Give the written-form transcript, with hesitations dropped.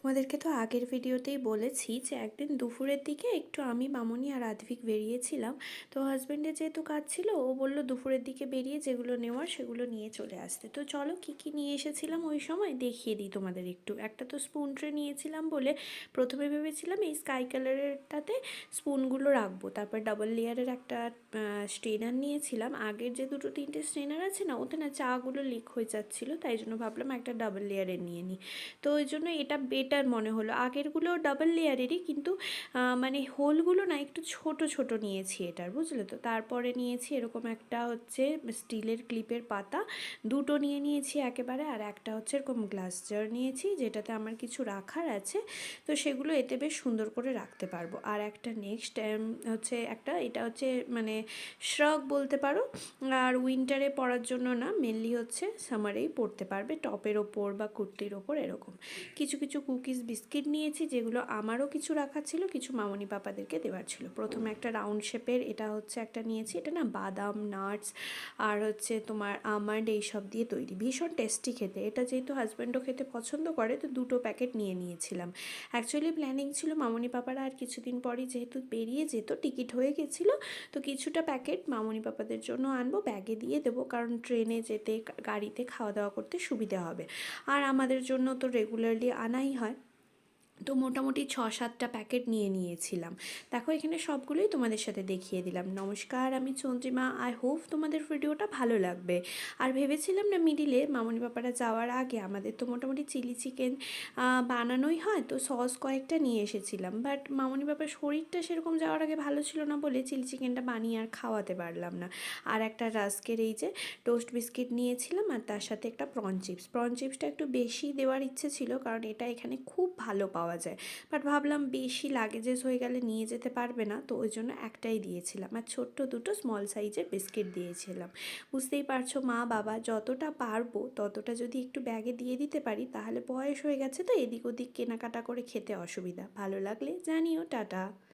তোমাদেরকে তো আগের ভিডিওতেই বলেছি যে একদিন দুপুরের দিকে একটু আমি, মামনি আর আদ্ভিক বেরিয়েছিলাম। তো হাজব্যান্ডের যেহেতু কাজ ছিল, ও বলল দুপুরের দিকে বেরিয়ে যেগুলো নেওয়ার সেগুলো নিয়ে চলে আসতে। তো চলো কী কী নিয়ে এসেছিলাম ওই সময় দেখিয়ে দিই তোমাদের একটু। একটা তো স্পুন ট্রে নিয়েছিলাম বলে প্রথমে ভেবেছিলাম এই স্কাই কালারেরটাতে স্পুনগুলো রাখবো, তারপর ডাবল লেয়ারের একটা স্ট্রেনার নিয়েছিলাম। আগের যে দুটো তিনটে স্ট্রেনার আছে না, ওতে না চাগুলো লিক হয়ে যাচ্ছিলো, তাই জন্য ভাবলাম একটা ডাবল লেয়ারের নিয়ে নিই। তো ওই জন্য এটা বেটার মনে হলো। আগেরগুলো ডাবল লেয়ারেরই, কিন্তু মানে হোলগুলো না একটু ছোট ছোট নিয়েছি এটার, বুঝলে তো। তারপরে নিয়েছি এরকম একটা হচ্ছে স্টিলের ক্লিপের পাতা, দুটো নিয়ে নিয়েছি একেবারে। আর একটা হচ্ছে এরকম গ্লাস জার নিয়েছি, যেটাতে আমার কিছু রাখার আছে, তো সেগুলো এতে বেশ সুন্দর করে রাখতে পারবো। আর একটা নেক্সট হচ্ছে একটা, এটা হচ্ছে মানে শ্রাগ বলতে পারো, আর উইন্টারে পরার জন্য না, মেনলি হচ্ছে সামারেই পরতে পারবে, টপের ওপর বা কুর্তির ওপর এরকম। কিছু কিছু কুকিজ বিস্কিট নিয়েছি, যেগুলো আমারও কিছু রাখা ছিল, কিছু মামনি পাপাদেরকে দেওয়ার ছিল। প্রথমে একটা রাউন্ড শেপের এটা হচ্ছে একটা নিয়েছি, এটা না বাদাম, নাটস আর হচ্ছে তোমার আমন্ড এইসব দিয়ে তৈরি, ভীষণ টেস্টি খেতে। এটা যেহেতু হাজব্যান্ডও খেতে পছন্দ করে, তো দুটো প্যাকেট নিয়ে নিয়েছিলাম। অ্যাকচুয়ালি প্ল্যানিং ছিল মামনি পাপারা আর কিছুদিন পরই যেহেতু বেরিয়ে যেত, টিকিট হয়ে গেছিলো, তো কিছুটা প্যাকেট মামনি পাপাদের জন্য আনবো, ব্যাগে দিয়ে দেবো, কারণ ট্রেনে যেতে গাড়িতে খাওয়া দাওয়া করতে সুবিধা হবে। আর আমাদের জন্য তো রেগুলারলি আনাই হয়। তো মোটামুটি 6-7টা প্যাকেট নিয়ে নিয়েছিলাম। দেখো এখানে সবগুলোই তোমাদের সাথে দেখিয়ে দিলাম। নমস্কার, আমি চন্দ্রিমা। আই হোপ তোমাদের ভিডিওটা ভালো লাগবে। আর ভেবেছিলাম না মিডিলে মামনি পাপারা যাওয়ার আগে, আমাদের তো মোটামুটি চিলি চিকেন বানানোই হয়, তো সস কয়েকটা নিয়ে এসেছিলাম। বাট মামনি পাপার শরীরটা সেরকম যাওয়ার আগে ভালো ছিল না বলে চিলি চিকেনটা বানিয়ে আর খাওয়াতে পারলাম না। আর একটা রাস্কের এই যে টোস্ট বিস্কিট নিয়েছিলাম, আর তার সাথে একটা প্রন চিপসটা একটু বেশি দেওয়ার ইচ্ছে ছিল, কারণ এটা এখানে খুব ভালো পাওয়া যায়। বাট ভাবলাম বেশি লাগেজেস হয়ে গেলে নিয়ে যেতে পারবে না, তো ওই জন্য একটাই দিয়েছিলাম। আর ছোট্ট দুটো স্মল সাইজের বিস্কিট দিয়েছিলাম। বুঝতেই পারছো, মা বাবা যতটা পারবো ততটা যদি একটু ব্যাগে দিয়ে দিতে পারি, তাহলে বয়স হয়ে গেছে তো এদিক ওদিক কেনাকাটা করে খেতে অসুবিধা। ভালো লাগলে জানিও। টাটা।